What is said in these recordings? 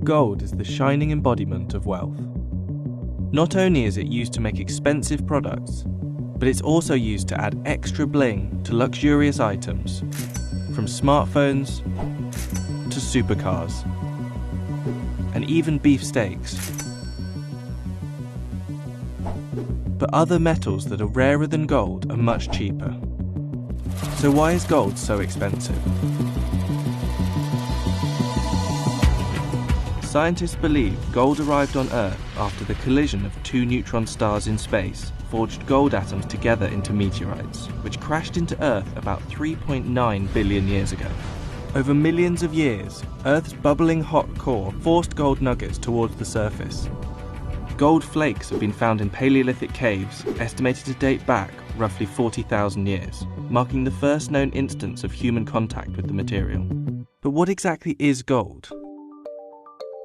Gold is the shining embodiment of wealth. Not only is it used to make expensive products, but it's also used to add extra bling to luxurious items, from smartphones to supercars, and even beefsteaks. But other metals that are rarer than gold are much cheaper. So why is gold so expensive? Scientists believe gold arrived on Earth after the collision of two neutron stars in space forged gold atoms together into meteorites, which crashed into Earth about 3.9 billion years ago. Over millions of years, Earth's bubbling hot core forced gold nuggets towards the surface. Gold flakes have been found in Paleolithic caves, estimated to date back roughly 40,000 years, marking the first known instance of human contact with the material. But what exactly is gold?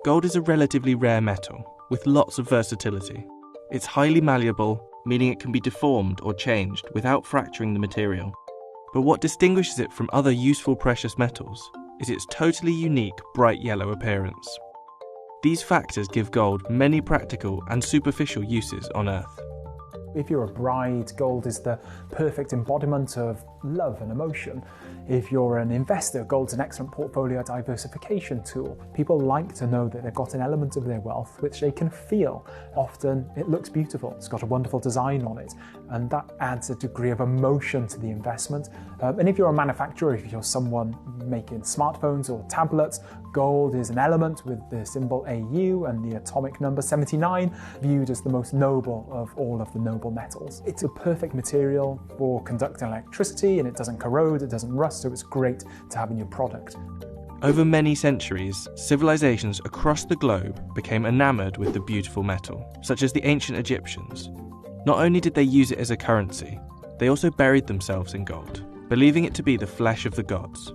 Gold is a relatively rare metal, with lots of versatility. It's highly malleable, meaning it can be deformed or changed without fracturing the material. But what distinguishes it from other useful precious metals is its totally unique bright yellow appearance. These factors give gold many practical and superficial uses on Earth. If you're a bride, gold is the perfect embodiment of love and emotion. If you're an investor, gold's an excellent portfolio diversification tool. People like to know that they've got an element of their wealth which they can feel. Often it looks beautiful, it's got a wonderful design on it, and that adds a degree of emotion to the investment. And if you're a manufacturer, if you're someone making smartphones or tablets, gold is an element with the symbol AU and the atomic number 79, viewed as the most noble of all of the noble metals. It's a perfect material for conducting electricity, and it doesn't corrode, it doesn't rust, so it's great to have in your product. Over many centuries, civilizations across the globe became enamored with the beautiful metal, such as the ancient Egyptians. Not only did they use it as a currency, they also buried themselves in gold, believing it to be the flesh of the gods.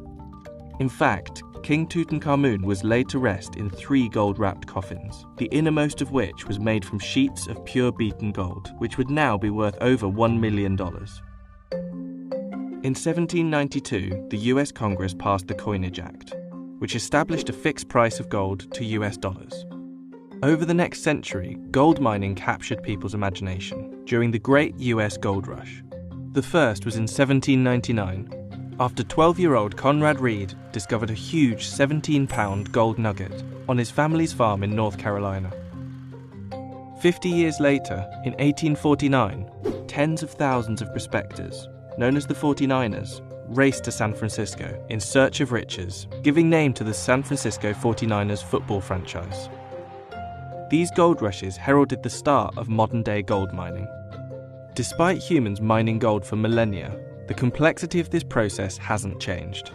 In fact, King Tutankhamun was laid to rest in 3 gold-wrapped coffins, the innermost of which was made from sheets of pure beaten gold, which would now be worth over $1 million. In 1792, the US Congress passed the Coinage Act, which established a fixed price of gold to US dollars. Over the next century, gold mining captured people's imagination during the Great US Gold Rush. The first was in 1799, after 12-year-old Conrad Reed discovered a huge 17-pound gold nugget on his family's farm in North Carolina. 50 years later, in 1849, tens of thousands of prospectors, known as the 49ers, raced to San Francisco in search of riches, giving name to the San Francisco 49ers football franchise. These gold rushes heralded the start of modern-day gold mining. Despite humans mining gold for millennia, the complexity of this process hasn't changed.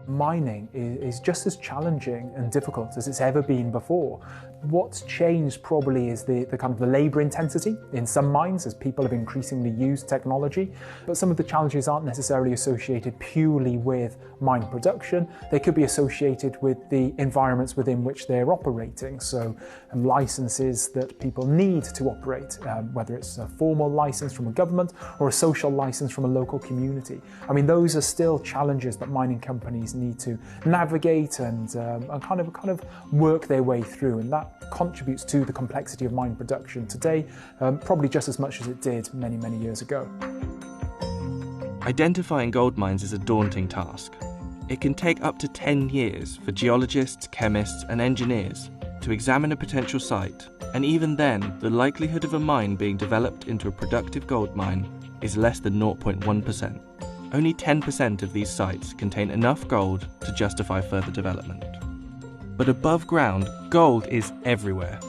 Mining is just as challenging and difficult as it's ever been before. What's changed probably is the kind of the labour intensity in some mines as people have increasingly used technology, but some of the challenges aren't necessarily associated purely with mine production. They could be associated with the environments within which they're operating, so licences that people need to operate, whether it's a formal licence from a government or a social licence from a local community. I mean, those are still challenges that mining companies need to navigate and kind of work their way through, and that contributes to the complexity of mine production today, probably just as much as it did many, many years ago. Identifying gold mines is a daunting task. It can take up to 10 years for geologists, chemists, and engineers to examine a potential site, and even then, the likelihood of a mine being developed into a productive gold mine is less than 0.1%. Only 10% of these sites contain enough gold to justify further development. But above ground, gold is everywhere.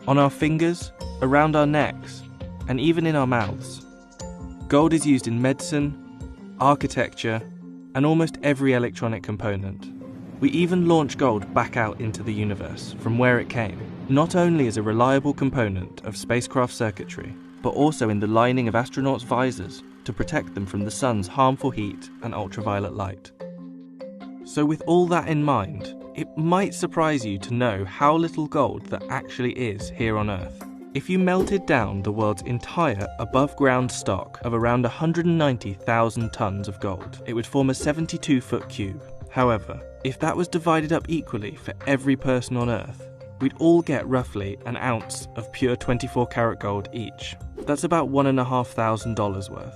On our fingers, around our necks, and even in our mouths. Gold is used in medicine, architecture, and almost every electronic component. We even launch gold back out into the universe from where it came, not only as a reliable component of spacecraft circuitry, but also in the lining of astronauts' visors to protect them from the sun's harmful heat and ultraviolet light. So with all that in mind, it might surprise you to know how little gold there actually is here on Earth. If you melted down the world's entire above-ground stock of around 190,000 tons of gold, it would form a 72-foot cube. However, if that was divided up equally for every person on Earth, we'd all get roughly an ounce of pure 24 karat gold each. That's about $1,500 worth.